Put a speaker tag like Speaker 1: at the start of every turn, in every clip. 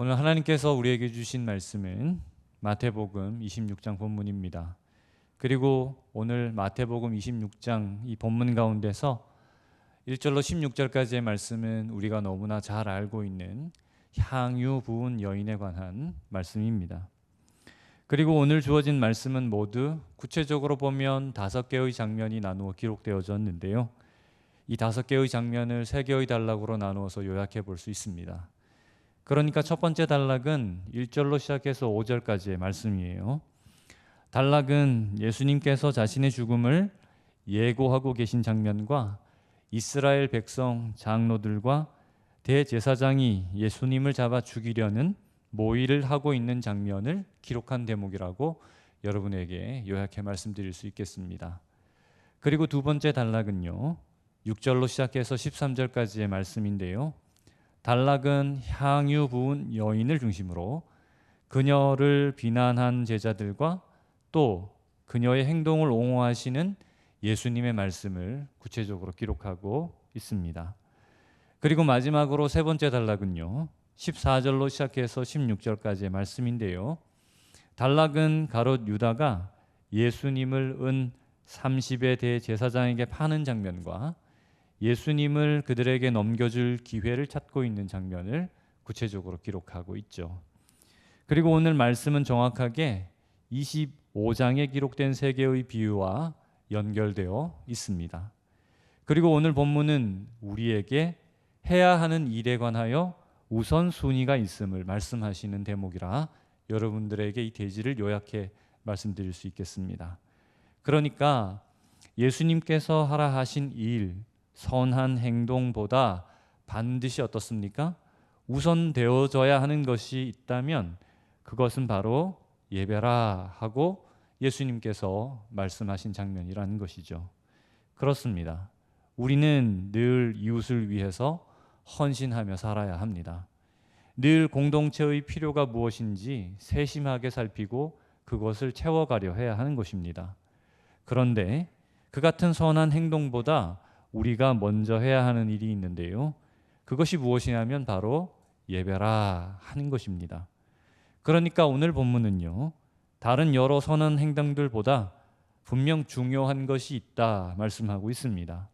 Speaker 1: 오늘 하나님께서 우리에게 주신 말씀은 마태복음 26장 본문입니다. 그리고 오늘 마태복음 26장 이 본문 가운데서 1절로 16절까지의 말씀은 우리가 너무나 잘 알고 있는 향유 부은 여인에 관한 말씀입니다. 그리고 오늘 주어진 말씀은 모두 구체적으로 보면 5개의 장면이 나누어 기록되어졌는데요. 이 5개의 장면을 3개의 단락으로 나누어서 요약해 볼 수 있습니다. 그러니까 첫 번째 단락은 1절로 시작해서 5절까지의 말씀이에요. 단락은 예수님께서 자신의 죽음을 예고하고 계신 장면과 이스라엘 백성 장로들과 대제사장이 예수님을 잡아 죽이려는 모의를 하고 있는 장면을 기록한 대목이라고 여러분에게 요약해 말씀드릴 수 있겠습니다. 그리고 두 번째 단락은요, 6절로 시작해서 13절까지의 말씀인데요. 단락은 향유 부은 여인을 중심으로 그녀를 비난한 제자들과 또 그녀의 행동을 옹호하시는 예수님의 말씀을 구체적으로 기록하고 있습니다. 그리고 마지막으로 세 번째 단락은요, 14절로 시작해서 16절까지의 말씀인데요. 단락은 가롯 유다가 예수님을 은 30의 대제사장에게 파는 장면과 예수님을 그들에게 넘겨줄 기회를 찾고 있는 장면을 구체적으로 기록하고 있죠. 그리고 오늘 말씀은 정확하게 25장에 기록된 3개의 비유와 연결되어 있습니다. 그리고 오늘 본문은 우리에게 해야 하는 일에 관하여 우선순위가 있음을 말씀하시는 대목이라 여러분들에게 이 대지를 요약해 말씀드릴 수 있겠습니다. 그러니까 예수님께서 하라 하신 일, 선한 행동보다 반드시 어떻습니까? 우선되어져야 하는 것이 있다면 그것은 바로 예배라 하고 예수님께서 말씀하신 장면이라는 것이죠. 그렇습니다. 우리는 늘 이웃을 위해서 헌신하며 살아야 합니다. 늘 공동체의 필요가 무엇인지 세심하게 살피고 그것을 채워가려 해야 하는 것입니다. 그런데 그 같은 선한 행동보다 우리가 먼저 해야 하는 일이 있는데요. 그것이 무엇이냐면 바로 예배라 하는 것입니다. 그러니까 오늘 본문은요, 다른 여러 선한 행동들보다 분명 중요한 것이 있다 말씀하고 있습니다.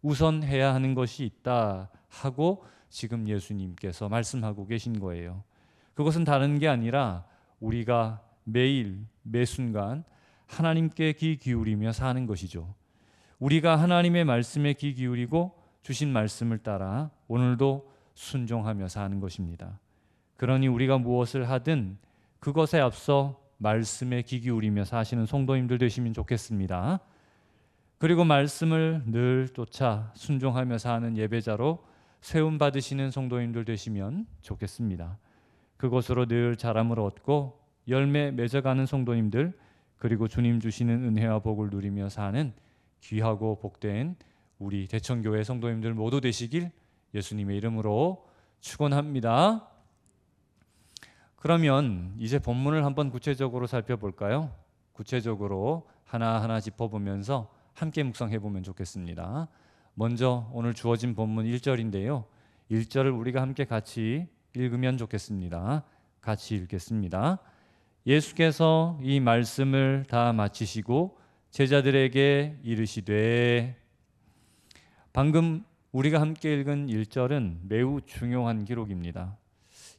Speaker 1: 우선 해야 하는 것이 있다 하고 지금 예수님께서 말씀하고 계신 거예요. 그것은 다른 게 아니라 우리가 매일 매순간 하나님께 귀 기울이며 사는 것이죠. 우리가 하나님의 말씀에 귀 기울이고 주신 말씀을 따라 오늘도 순종하며 사는 것입니다. 그러니 우리가 무엇을 하든 그것에 앞서 말씀에 귀 기울이며 사시는 성도님들 되시면 좋겠습니다. 그리고 말씀을 늘 쫓아 순종하며 사는 예배자로 세움 받으시는 성도님들 되시면 좋겠습니다. 그것으로 늘 자람을 얻고 열매 맺어가는 성도님들, 그리고 주님 주시는 은혜와 복을 누리며 사는 귀하고 복된 우리 대천교회 성도님들 모두 되시길 예수님의 이름으로 축원합니다. 그러면 이제 본문을 한번 구체적으로 살펴볼까요? 구체적으로 하나하나 짚어보면서 함께 묵상해 보면 좋겠습니다. 먼저 오늘 주어진 본문 1절인데요. 1절을 우리가 함께 같이 읽으면 좋겠습니다. 같이 읽겠습니다. 예수께서 이 말씀을 다 마치시고 제자들에게 이르시되. 방금 우리가 함께 읽은 1절은 매우 중요한 기록입니다.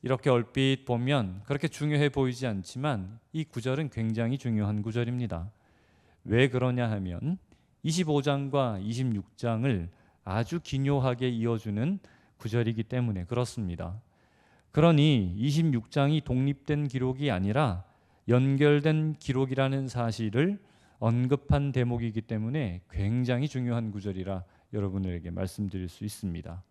Speaker 1: 이렇게 얼핏 보면 그렇게 중요해 보이지 않지만 이 구절은 굉장히 중요한 구절입니다. 왜 그러냐 하면 25장과 26장을 아주 기묘하게 이어주는 구절이기 때문에 그렇습니다. 그러니 26장이 독립된 기록이 아니라 연결된 기록이라는 사실을 언급한 대목이기 때문에 굉장히 중요한 구절이라 여러분에게 말씀드릴 수 있습니다.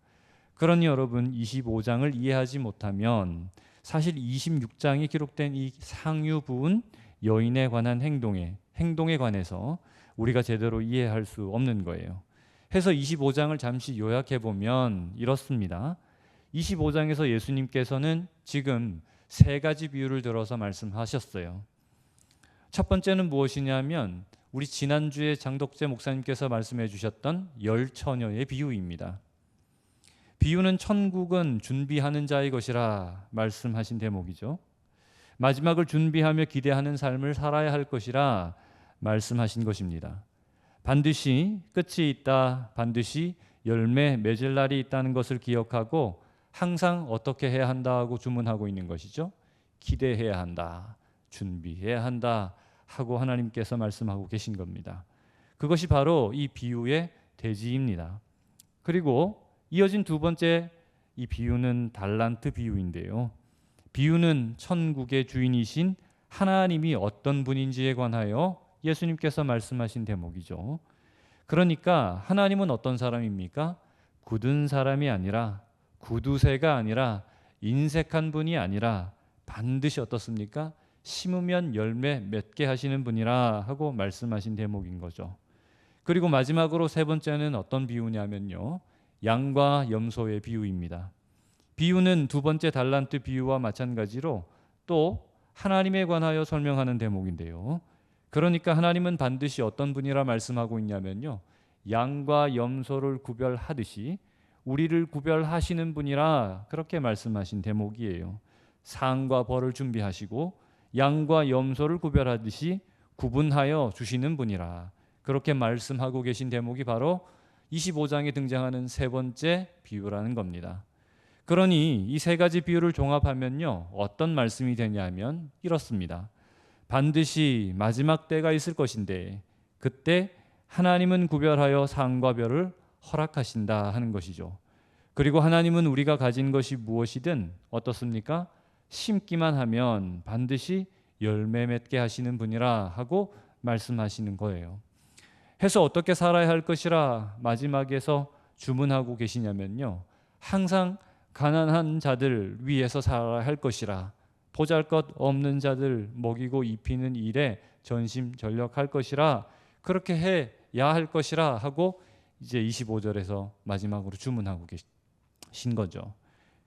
Speaker 1: 그러니 여러분 25장을 이해하지 못하면 사실 26장에 기록된 이 상유 부은 여인에 관한 행동에 관해서 우리가 제대로 이해할 수 없는 거예요. 해서 25장을 잠시 요약해 보면 이렇습니다. 25장에서 예수님께서는 지금 3가지 비유를 들어서 말씀하셨어요. 첫 번째는 무엇이냐면 우리 지난주에 장덕재 목사님께서 말씀해 주셨던 10처녀의 비유입니다. 비유는 천국은 준비하는 자의 것이라 말씀하신 대목이죠. 마지막을 준비하며 기대하는 삶을 살아야 할 것이라 말씀하신 것입니다. 반드시 끝이 있다, 반드시 열매 맺을 날이 있다는 것을 기억하고 항상 어떻게 해야 한다고 주문하고 있는 것이죠. 기대해야 한다, 준비해야 한다 하고 하나님께서 말씀하고 계신 겁니다. 그것이 바로 이 비유의 대지입니다. 그리고 이어진 두 번째 이 비유는 달란트 비유인데요. 비유는 천국의 주인이신 하나님이 어떤 분인지에 관하여 예수님께서 말씀하신 대목이죠. 그러니까 하나님은 어떤 사람입니까? 굳은 사람이 아니라, 구두쇠가 아니라, 인색한 분이 아니라 반드시 어떻습니까? 심으면 열매 맺게 하시는 분이라 하고 말씀하신 대목인 거죠. 그리고 마지막으로 세 번째는 어떤 비유냐면요, 양과 염소의 비유입니다. 비유는 두 번째 달란트 비유와 마찬가지로 또 하나님에 관하여 설명하는 대목인데요. 그러니까 하나님은 반드시 어떤 분이라 말씀하고 있냐면요, 양과 염소를 구별하듯이 우리를 구별하시는 분이라 그렇게 말씀하신 대목이에요. 상과 벌을 준비하시고 양과 염소를 구별하듯이 구분하여 주시는 분이라 그렇게 말씀하고 계신 대목이 바로 25장에 등장하는 세 번째 비유라는 겁니다. 그러니 이 세 가지 비유를 종합하면요, 어떤 말씀이 되냐면 이렇습니다. 반드시 마지막 때가 있을 것인데 그때 하나님은 구별하여 상과 별을 허락하신다 하는 것이죠. 그리고 하나님은 우리가 가진 것이 무엇이든 어떻습니까? 심기만 하면 반드시 열매 맺게 하시는 분이라 하고 말씀하시는 거예요. 해서 어떻게 살아야 할 것이라 마지막에서 주문하고 계시냐면요, 항상 가난한 자들 위해서 살아야 할 것이라, 보잘것 없는 자들 먹이고 입히는 일에 전심전력할 것이라, 그렇게 해야 할 것이라 하고 이제 25절에서 마지막으로 주문하고 계신 거죠.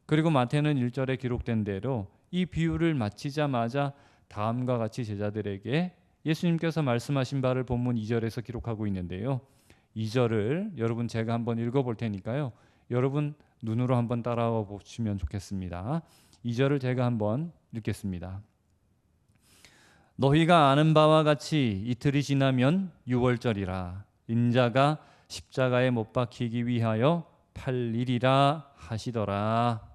Speaker 1: 그리고 마태는 1절에 기록된 대로 이 비유를 마치자마자 다음과 같이 제자들에게 예수님께서 말씀하신 바를 본문 2절에서 기록하고 있는데요. 2절을 여러분 제가 한번 읽어볼 테니까요, 여러분 눈으로 한번 따라와 보시면 좋겠습니다. 2절을 제가 한번 읽겠습니다. 너희가 아는 바와 같이 이틀이 지나면 유월절이라, 인자가 십자가에 못 박히기 위하여 팔리리라 하시더라.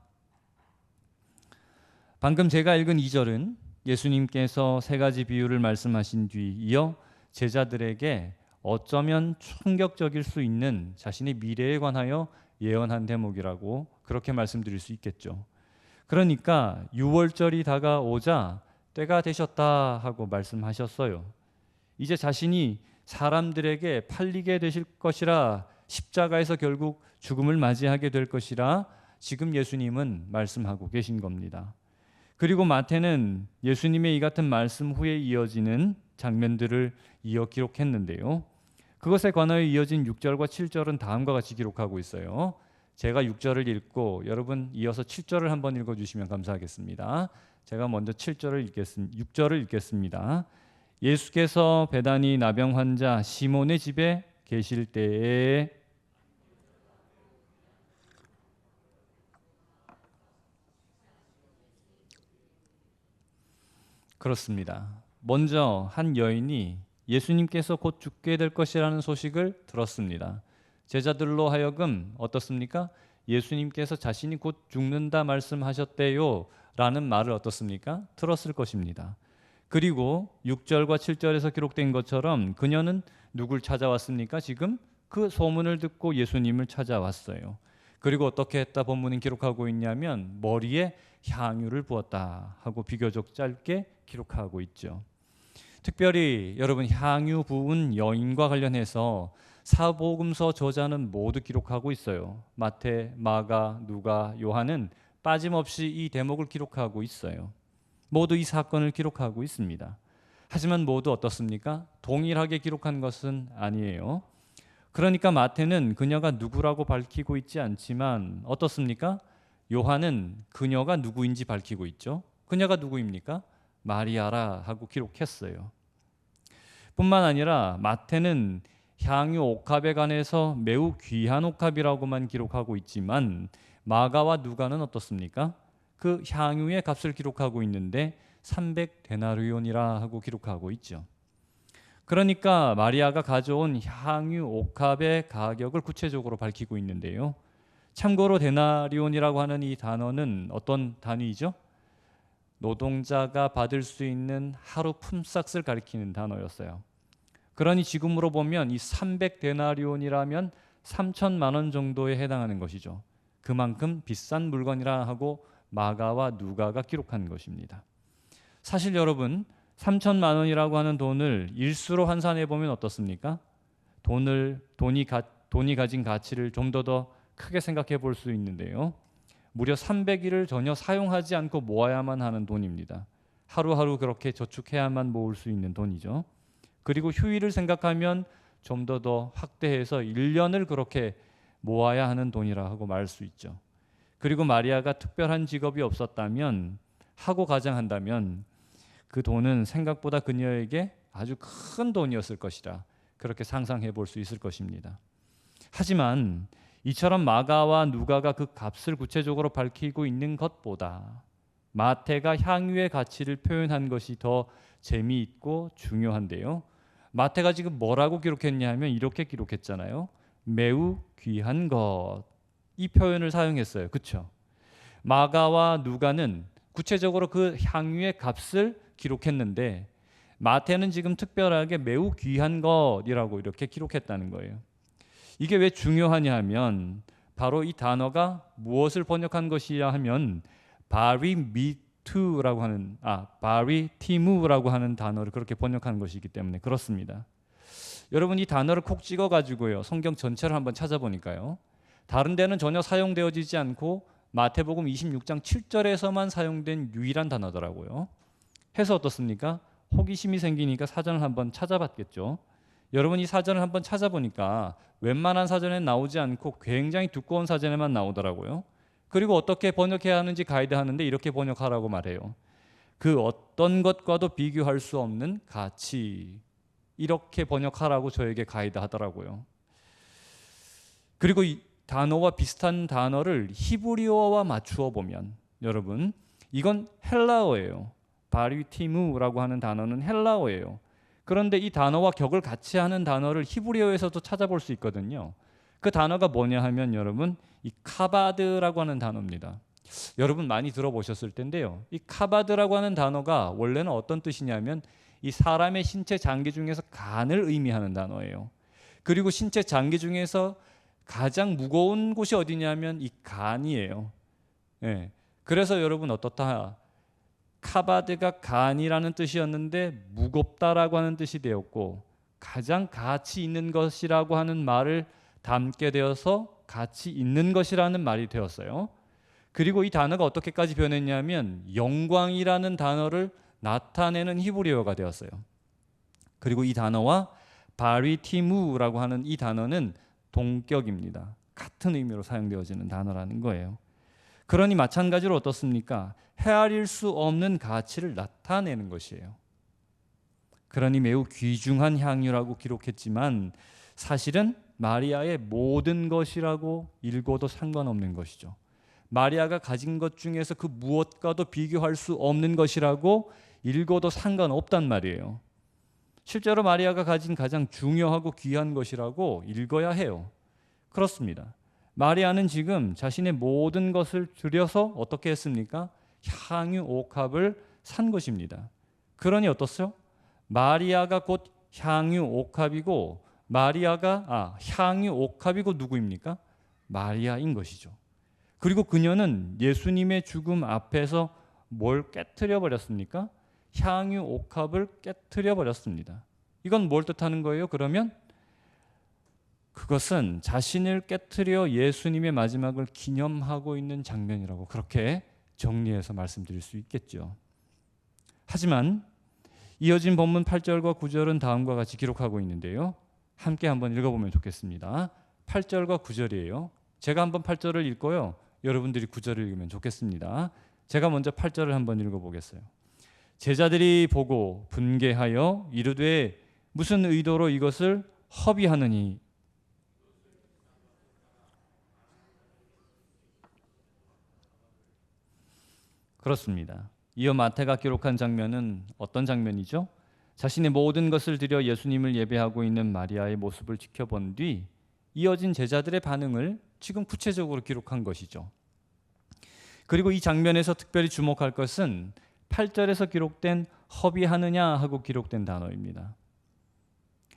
Speaker 1: 방금 제가 읽은 2절은 예수님께서 세 가지 비유를 말씀하신 뒤 이어 제자들에게 어쩌면 충격적일 수 있는 자신의 미래에 관하여 예언한 대목이라고 그렇게 말씀드릴 수 있겠죠. 그러니까 유월절이 다가오자 때가 되셨다 하고 말씀하셨어요. 이제 자신이 사람들에게 팔리게 되실 것이라, 십자가에서 결국 죽음을 맞이하게 될 것이라 지금 예수님은 말씀하고 계신 겁니다. 그리고 마태는 예수님의 이 같은 말씀 후에 이어지는 장면들을 이어 기록했는데요. 그것에 관하여 이어진 6절과 7절은 다음과 같이 기록하고 있어요. 제가 6절을 읽고 여러분 이어서 7절을 한번 읽어주시면 감사하겠습니다. 제가 먼저 6절을 읽겠습니다. 예수께서 베다니 나병 환자 시몬의 집에 계실 때에 그렇습니다. 먼저 한 여인이 예수님께서 곧 죽게 될 것이라는 소식을 들었습니다. 제자들로 하여금 어떻습니까? 예수님께서 자신이 곧 죽는다 말씀하셨대요 라는 말을 어떻습니까? 들었을 것입니다. 그리고 6절과 7절에서 기록된 것처럼 그녀는 누굴 찾아왔습니까? 지금 그 소문을 듣고 예수님을 찾아왔어요. 그리고 어떻게 했다 본문은 기록하고 있냐면 머리에 향유를 부었다 하고 비교적 짧게 기록하고 있죠. 특별히 여러분 향유 부은 여인과 관련해서 사복음서 저자는 모두 기록하고 있어요. 마태, 마가, 누가, 요한은 빠짐없이 이 대목을 기록하고 있어요. 모두 이 사건을 기록하고 있습니다. 하지만 모두 어떻습니까? 동일하게 기록한 것은 아니에요. 그러니까 마태는 그녀가 누구라고 밝히고 있지 않지만 어떻습니까? 요한은 그녀가 누구인지 밝히고 있죠. 그녀가 누구입니까? 마리아라 하고 기록했어요. 뿐만 아니라 마태는 향유 옥합에 관해서 매우 귀한 옥합이라고만 기록하고 있지만 마가와 누가는 어떻습니까? 그 향유의 값을 기록하고 있는데 300데나리온이라 하고 기록하고 있죠. 그러니까 마리아가 가져온 향유 옥합의 가격을 구체적으로 밝히고 있는데요. 참고로 데나리온이라고 하는 이 단어는 어떤 단위이죠? 노동자가 받을 수 있는 하루 품삯을 가리키는 단어였어요. 그러니 지금으로 보면 이 300데나리온이라면 3천만 원 정도에 해당하는 것이죠. 그만큼 비싼 물건이라 하고 마가와 누가가 기록한 것입니다. 사실 여러분 3천만 원이라고 하는 돈을 일수로 환산해 보면 어떻습니까? 돈이 가진 가치를 좀 더 크게 생각해 볼 수 있는데요. 무려 300일을 전혀 사용하지 않고 모아야만 하는 돈입니다. 하루하루 그렇게 저축해야만 모을 수 있는 돈이죠. 그리고 휴일을 생각하면 좀 더 확대해서 1년을 그렇게 모아야 하는 돈이라 하고 말할 수 있죠. 그리고 마리아가 특별한 직업이 없었다면, 하고 가장한다면 그 돈은 생각보다 그녀에게 아주 큰 돈이었을 것이라 그렇게 상상해 볼 수 있을 것입니다. 하지만 이처럼 마가와 누가가 그 값을 구체적으로 밝히고 있는 것보다 마태가 향유의 가치를 표현한 것이 더 재미있고 중요한데요. 마태가 지금 뭐라고 기록했냐 하면 이렇게 기록했잖아요. 매우 귀한 것, 이 표현을 사용했어요. 그렇죠? 마가와 누가는 구체적으로 그 향유의 값을 기록했는데 마태는 지금 특별하게 매우 귀한 것이라고 이렇게 기록했다는 거예요. 이게 왜 중요하냐 하면 바로 이 단어가 무엇을 번역한 것이냐 하면 바리티무라고 하는 단어를 그렇게 번역한 것이기 때문에 그렇습니다. 여러분 이 단어를 콕 찍어 가지고요. 성경 전체를 한번 찾아보니까요. 다른 데는 전혀 사용되어지지 않고 마태복음 26장 7절에서만 사용된 유일한 단어더라고요. 해서 어떻습니까? 호기심이 생기니까 사전을 한번 찾아봤겠죠. 여러분 이 사전을 한번 찾아보니까 웬만한 사전에 나오지 않고 굉장히 두꺼운 사전에만 나오더라고요. 그리고 어떻게 번역해야 하는지 가이드하는데 이렇게 번역하라고 말해요. 그 어떤 것과도 비교할 수 없는 가치, 이렇게 번역하라고 저에게 가이드하더라고요. 그리고 이 단어와 비슷한 단어를 히브리어와 맞추어 보면 여러분 이건 헬라어예요. 바리티무라고 하는 단어는 헬라어예요. 그런데 이 단어와 격을 같이 하는 단어를 히브리어에서도 찾아볼 수 있거든요. 그 단어가 뭐냐 하면 여러분 이 카바드라고 하는 단어입니다. 여러분 많이 들어보셨을 텐데요. 이 카바드라고 하는 단어가 원래는 어떤 뜻이냐면 이 사람의 신체 장기 중에서 간을 의미하는 단어예요. 그리고 신체 장기 중에서 가장 무거운 곳이 어디냐면 이 간이에요. 예. 그래서 여러분 어떻다? 카바드가 간이라는 뜻이었는데 무겁다라고 하는 뜻이 되었고 가장 가치 있는 것이라고 하는 말을 담게 되어서 가치 있는 것이라는 말이 되었어요. 그리고 이 단어가 어떻게까지 변했냐면 영광이라는 단어를 나타내는 히브리어가 되었어요. 그리고 이 단어와 바리티무라고 하는 이 단어는 동격입니다. 같은 의미로 사용되어지는 단어라는 거예요. 그러니 마찬가지로 어떻습니까? 헤아릴 수 없는 가치를 나타내는 것이에요. 그러니 매우 귀중한 향유라고 기록했지만 사실은 마리아의 모든 것이라고 읽어도 상관없는 것이죠. 마리아가 가진 것 중에서 그 무엇과도 비교할 수 없는 것이라고 읽어도 상관없단 말이에요. 실제로 마리아가 가진 가장 중요하고 귀한 것이라고 읽어야 해요. 그렇습니다. 마리아는 지금 자신의 모든 것을 들여서 어떻게 했습니까? 향유 옥합을 산 것입니다. 그러니 어떻죠? 마리아가 곧 향유 옥합이고 향유 옥합이고 누구입니까? 마리아인 것이죠. 그리고 그녀는 예수님의 죽음 앞에서 뭘 깨트려 버렸습니까? 향유 옥합을 깨트려 버렸습니다. 이건 뭘 뜻하는 거예요? 그러면 그것은 자신을 깨트려 예수님의 마지막을 기념하고 있는 장면이라고 그렇게 정리해서 말씀드릴 수 있겠죠. 하지만 이어진 본문 8절과 9절은 다음과 같이 기록하고 있는데요. 함께 한번 읽어보면 좋겠습니다. 8절과 9절이에요. 제가 한번 8절을 읽고요. 여러분들이 9절을 읽으면 좋겠습니다. 제가 먼저 8절을 한번 읽어보겠어요. 제자들이 보고 분개하여 이르되 무슨 의도로 이것을 허비하느니 그렇습니다. 이어 마태가 기록한 장면은 어떤 장면이죠? 자신의 모든 것을 들여 예수님을 예배하고 있는 마리아의 모습을 지켜본 뒤 이어진 제자들의 반응을 지금 구체적으로 기록한 것이죠. 그리고 이 장면에서 특별히 주목할 것은 8절에서 기록된 허비하느냐 하고 기록된 단어입니다.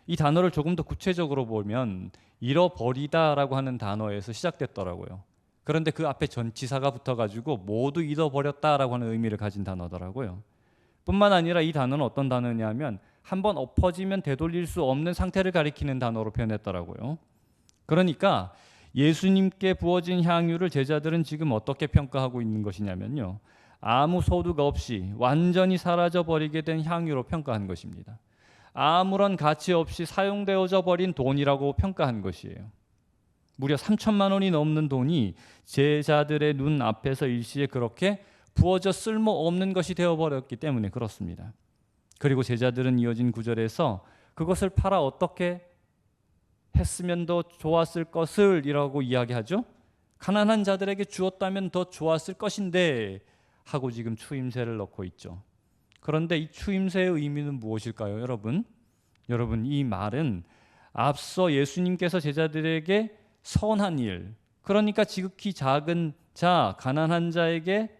Speaker 1: 이 단어를 조금 더 구체적으로 보면 잃어버리다라고 하는 단어에서 시작됐더라고요. 그런데 그 앞에 전치사가 붙어가지고 모두 잃어버렸다라고 하는 의미를 가진 단어더라고요. 뿐만 아니라 이 단어는 어떤 단어냐면 한번 엎어지면 되돌릴 수 없는 상태를 가리키는 단어로 표현했더라고요. 그러니까 예수님께 부어진 향유를 제자들은 지금 어떻게 평가하고 있는 것이냐면요, 아무 소득 없이 완전히 사라져버리게 된 향유로 평가한 것입니다. 아무런 가치 없이 사용되어져 버린 돈이라고 평가한 것이에요. 무려 3천만 원이 넘는 돈이 제자들의 눈 앞에서 일시에 그렇게 부어져 쓸모없는 것이 되어버렸기 때문에 그렇습니다. 그리고 제자들은 이어진 구절에서 그것을 팔아 어떻게 했으면 더 좋았을 것을 이라고 이야기하죠. 가난한 자들에게 주었다면 더 좋았을 것인데 하고 지금 추임새를 넣고 있죠. 그런데 이 추임새의 의미는 무엇일까요, 여러분? 여러분, 이 말은 앞서 예수님께서 제자들에게 선한 일, 그러니까 지극히 작은 자, 가난한 자에게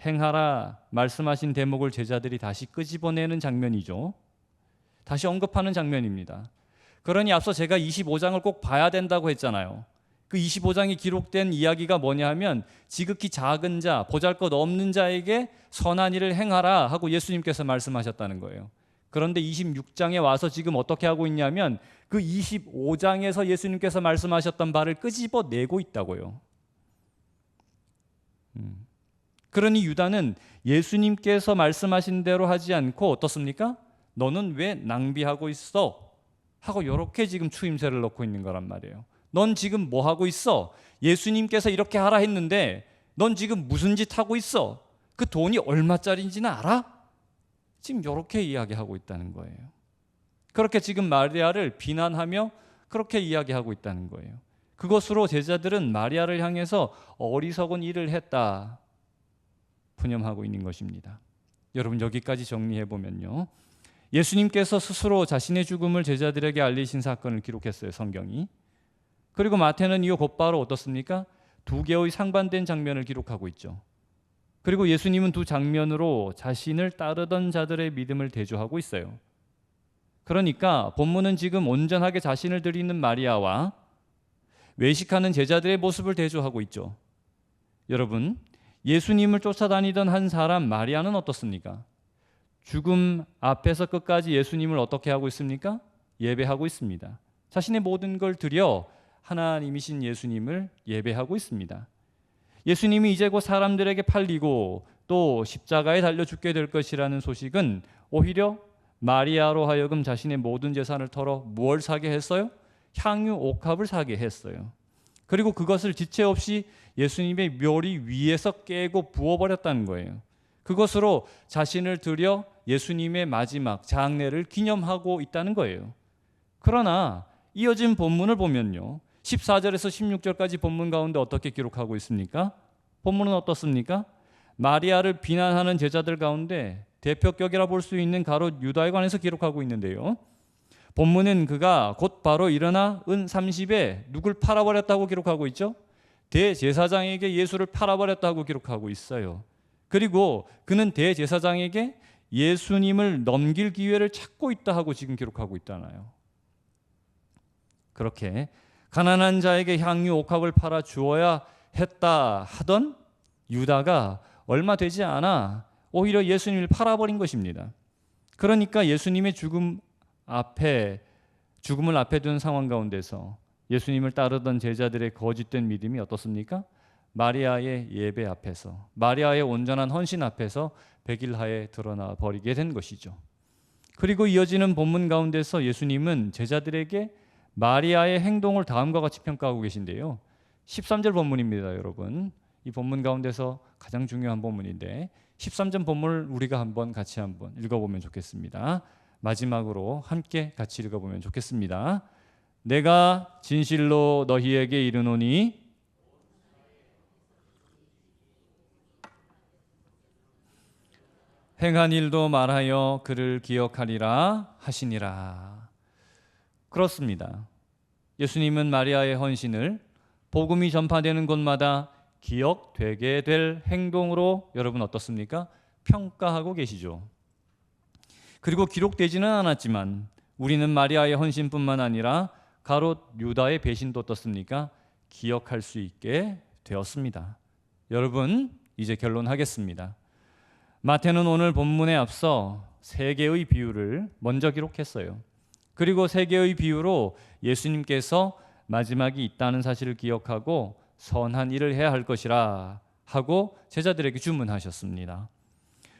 Speaker 1: 행하라 말씀하신 대목을 제자들이 다시 끄집어내는 장면이죠. 다시 언급하는 장면입니다. 그러니 앞서 제가 25장을 꼭 봐야 된다고 했잖아요. 그 25장에 기록된 이야기가 뭐냐 하면 지극히 작은 자, 보잘것없는 자에게 선한 일을 행하라 하고 예수님께서 말씀하셨다는 거예요. 그런데 26장에 와서 지금 어떻게 하고 있냐면 그 25장에서 예수님께서 말씀하셨던 바를 끄집어내고 있다고요. 그러니 유다는 예수님께서 말씀하신 대로 하지 않고 어떻습니까? 너는 왜 낭비하고 있어? 하고 이렇게 지금 추임새를 넣고 있는 거란 말이에요. 넌 지금 뭐 하고 있어? 예수님께서 이렇게 하라 했는데 넌 지금 무슨 짓 하고 있어? 그 돈이 얼마짜리인지는 알아? 지금 이렇게 이야기하고 있다는 거예요. 그렇게 지금 마리아를 비난하며 그렇게 이야기하고 있다는 거예요. 그것으로 제자들은 마리아를 향해서 어리석은 일을 했다 푸념하고 있는 것입니다. 여러분, 여기까지 정리해 보면요, 예수님께서 스스로 자신의 죽음을 제자들에게 알리신 사건을 기록했어요, 성경이. 그리고 마태는 이어 곧바로 어떻습니까? 두 개의 상반된 장면을 기록하고 있죠. 그리고 예수님은 두 장면으로 자신을 따르던 자들의 믿음을 대조하고 있어요. 그러니까 본문은 지금 온전하게 자신을 드리는 마리아와 외식하는 제자들의 모습을 대조하고 있죠. 여러분, 예수님을 쫓아다니던 한 사람 마리아는 어떻습니까? 죽음 앞에서 끝까지 예수님을 어떻게 하고 있습니까? 예배하고 있습니다. 자신의 모든 걸 드려 하나님이신 예수님을 예배하고 있습니다. 예수님이 이제 곧 사람들에게 팔리고 또 십자가에 달려 죽게 될 것이라는 소식은 오히려 마리아로 하여금 자신의 모든 재산을 털어 무엇을 사게 했어요? 향유 옥합을 사게 했어요. 그리고 그것을 지체 없이 예수님의 묘리 위에서 깨고 부어버렸다는 거예요. 그것으로 자신을 들여 예수님의 마지막 장례를 기념하고 있다는 거예요. 그러나 이어진 본문을 보면요, 14절에서 16절까지 본문 가운데 어떻게 기록하고 있습니까? 본문은 어떻습니까? 마리아를 비난하는 제자들 가운데 대표격이라 볼 수 있는 가롯 유다에 관해서 기록하고 있는데요, 본문은 그가 곧 바로 일어나 은 30에 누굴 팔아버렸다고 기록하고 있죠? 대제사장에게 예수를 팔아버렸다고 기록하고 있어요. 그리고 그는 대제사장에게 예수님을 넘길 기회를 찾고 있다 하고 지금 기록하고 있잖아요. 그렇게 가난한 자에게 향유 옥합을 팔아 주어야 했다 하던 유다가 얼마 되지 않아 오히려 예수님을 팔아버린 것입니다. 그러니까 예수님의 죽음을 앞에 둔 상황 가운데서 예수님을 따르던 제자들의 거짓된 믿음이 어떻습니까? 마리아의 예배 앞에서, 마리아의 온전한 헌신 앞에서 백일하에 드러나 버리게 된 것이죠. 그리고 이어지는 본문 가운데서 예수님은 제자들에게 마리아의 행동을 다음과 같이 평가하고 계신데요, 13절 본문입니다. 여러분, 이 본문 가운데서 가장 중요한 본문인데 13절 본문을 우리가 한번 같이 한번 읽어보면 좋겠습니다. 마지막으로 함께 같이 읽어보면 좋겠습니다. 내가 진실로 너희에게 이르노니 행한 일도 말하여 그를 기억하리라 하시니라. 그렇습니다. 예수님은 마리아의 헌신을 복음이 전파되는 곳마다 기억되게 될 행동으로 여러분 어떻습니까? 평가하고 계시죠. 그리고 기록되지는 않았지만 우리는 마리아의 헌신뿐만 아니라 가롯 유다의 배신도 어떻습니까? 기억할 수 있게 되었습니다. 여러분, 이제 결론하겠습니다. 마태는 오늘 본문에 앞서 세 개의 비유를 먼저 기록했어요. 그리고 세 개의 비유로 예수님께서 마지막이 있다는 사실을 기억하고 선한 일을 해야 할 것이라 하고 제자들에게 주문하셨습니다.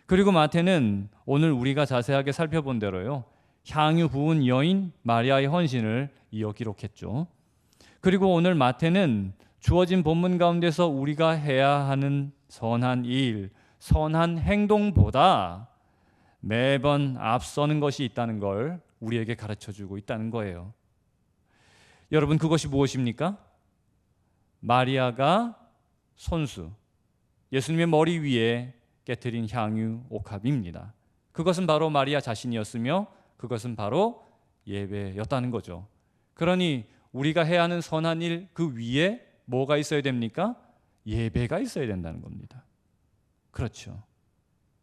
Speaker 1: 그리고 마태는 오늘 우리가 자세하게 살펴본 대로요, 향유 부은 여인 마리아의 헌신을 이어 기록했죠. 그리고 오늘 마태는 주어진 본문 가운데서 우리가 해야 하는 선한 일, 선한 행동보다 매번 앞서는 것이 있다는 걸 우리에게 가르쳐주고 있다는 거예요. 여러분, 그것이 무엇입니까? 마리아가 손수, 예수님의 머리 위에 깨트린 향유 옥합입니다. 그것은 바로 마리아 자신이었으며 그것은 바로 예배였다는 거죠. 그러니 우리가 해야 하는 선한 일 그 위에 뭐가 있어야 됩니까? 예배가 있어야 된다는 겁니다. 그렇죠.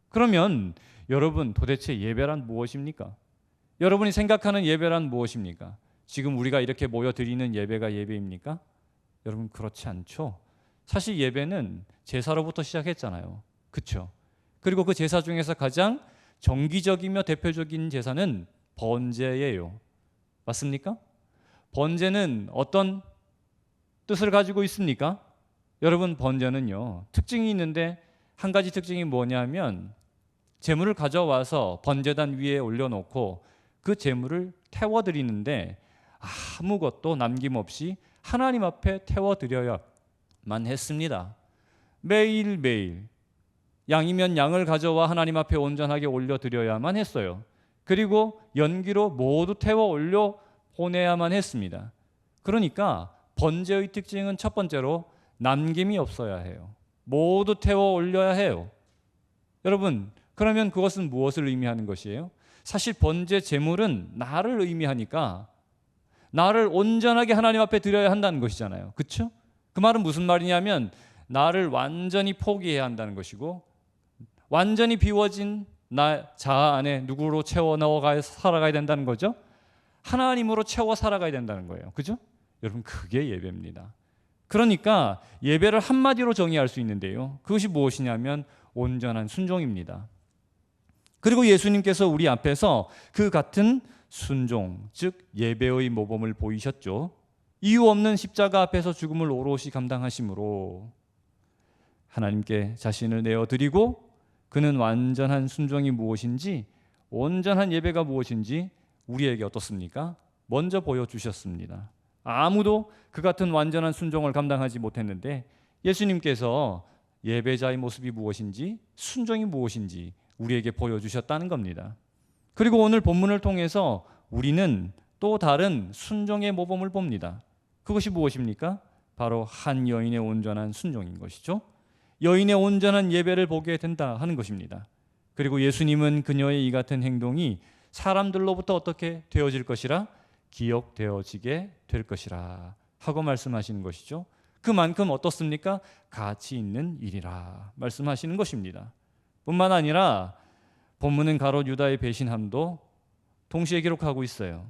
Speaker 1: 그러면 여러분, 도대체 예배란 무엇입니까? 여러분이 생각하는 예배란 무엇입니까? 지금 우리가 이렇게 모여 드리는 예배가 예배입니까? 여러분, 그렇지 않죠. 사실 예배는 제사로부터 시작했잖아요. 그렇죠? 그리고 그 제사 중에서 가장 정기적이며 대표적인 제사는 번제예요. 맞습니까? 번제는 어떤 뜻을 가지고 있습니까? 여러분, 번제는요, 특징이 있는데 한 가지 특징이 뭐냐면 제물을 가져와서 번제단 위에 올려놓고 그 제물을 태워드리는데 아무것도 남김없이 하나님 앞에 태워드려야만 했습니다. 매일매일 양이면 양을 가져와 하나님 앞에 온전하게 올려드려야만 했어요. 그리고 연기로 모두 태워 올려 보내야만 했습니다. 그러니까 번제의 특징은 첫 번째로 남김이 없어야 해요. 모두 태워 올려야 해요. 여러분, 그러면 그것은 무엇을 의미하는 것이에요? 사실 번제 제물은 나를 의미하니까 나를 온전하게 하나님 앞에 드려야 한다는 것이잖아요. 그렇죠? 그 말은 무슨 말이냐면 나를 완전히 포기해야 한다는 것이고 완전히 비워진 나 자아 안에 누구로 채워 넣어가 살아가야 된다는 거죠? 하나님으로 채워 살아가야 된다는 거예요. 그죠? 여러분, 그게 예배입니다. 그러니까 예배를 한마디로 정의할 수 있는데요, 그것이 무엇이냐면 온전한 순종입니다. 그리고 예수님께서 우리 앞에서 그 같은 순종, 즉 예배의 모범을 보이셨죠. 이유 없는 십자가 앞에서 죽음을 오롯이 감당하심으로 하나님께 자신을 내어드리고 그는 완전한 순종이 무엇인지, 온전한 예배가 무엇인지 우리에게 어떻습니까? 먼저 보여주셨습니다. 아무도 그 같은 완전한 순종을 감당하지 못했는데 예수님께서 예배자의 모습이 무엇인지, 순종이 무엇인지 우리에게 보여주셨다는 겁니다. 그리고 오늘 본문을 통해서 우리는 또 다른 순종의 모범을 봅니다. 그것이 무엇입니까? 바로 한 여인의 온전한 순종인 것이죠. 여인의 온전한 예배를 보게 된다 하는 것입니다. 그리고 예수님은 그녀의 이 같은 행동이 사람들로부터 어떻게 되어질 것이라? 기억되어지게 될 것이라 하고 말씀하시는 것이죠. 그만큼 어떻습니까? 가치 있는 일이라 말씀하시는 것입니다. 뿐만 아니라 본문은 가롯 유다의 배신함도 동시에 기록하고 있어요.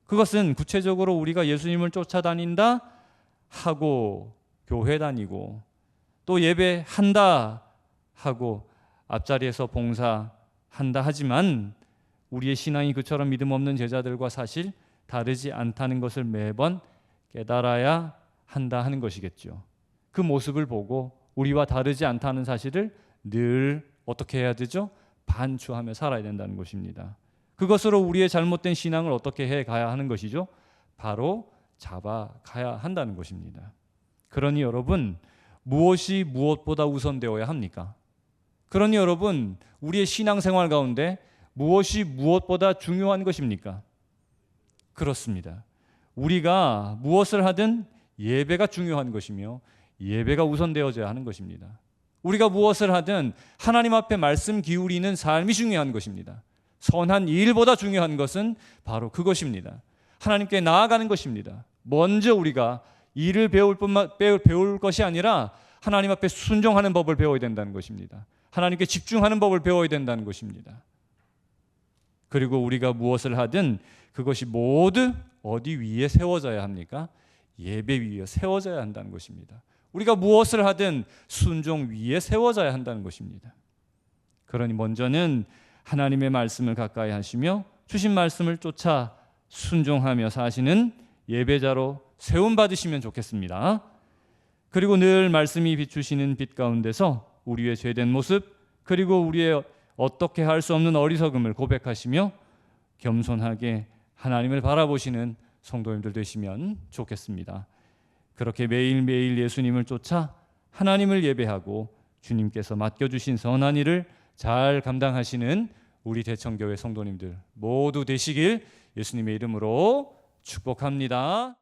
Speaker 1: 그것은 구체적으로 우리가 예수님을 쫓아다닌다 하고 교회 다니고 또 예배한다 하고 앞자리에서 봉사한다 하지만 우리의 신앙이 그처럼 믿음 없는 제자들과 사실 다르지 않다는 것을 매번 깨달아야 한다 하는 것이겠죠. 그 모습을 보고 우리와 다르지 않다는 사실을 늘 어떻게 해야 되죠? 반추하며 살아야 된다는 것입니다. 그것으로 우리의 잘못된 신앙을 어떻게 해가야 하는 것이죠? 바로 잡아가야 한다는 것입니다. 그러니 여러분, 무엇이 무엇보다 우선되어야 합니까? 그러니 여러분, 우리의 신앙생활 가운데 무엇이 무엇보다 중요한 것입니까? 그렇습니다. 우리가 무엇을 하든 예배가 중요한 것이며 예배가 우선되어져야 하는 것입니다. 우리가 무엇을 하든 하나님 앞에 말씀 기울이는 삶이 중요한 것입니다. 선한 일보다 중요한 것은 바로 그것입니다. 하나님께 나아가는 것입니다. 먼저 우리가 일을 배울 것이 아니라 하나님 앞에 순종하는 법을 배워야 된다는 것입니다. 하나님께 집중하는 법을 배워야 된다는 것입니다. 그리고 우리가 무엇을 하든 그것이 모두 어디 위에 세워져야 합니까? 예배 위에 세워져야 한다는 것입니다. 우리가 무엇을 하든 순종 위에 세워져야 한다는 것입니다. 그러니 먼저는 하나님의 말씀을 가까이 하시며 주신 말씀을 쫓아 순종하며 사시는 예배자로 세움 받으시면 좋겠습니다. 그리고 늘 말씀이 비추시는 빛 가운데서 우리의 죄된 모습 그리고 우리의 어떻게 할 수 없는 어리석음을 고백하시며 겸손하게 하나님을 바라보시는 성도님들 되시면 좋겠습니다. 그렇게 매일매일 예수님을 쫓아 하나님을 예배하고 주님께서 맡겨주신 선한 일을 잘 감당하시는 우리 대청교회 성도님들 모두 되시길 예수님의 이름으로 축복합니다.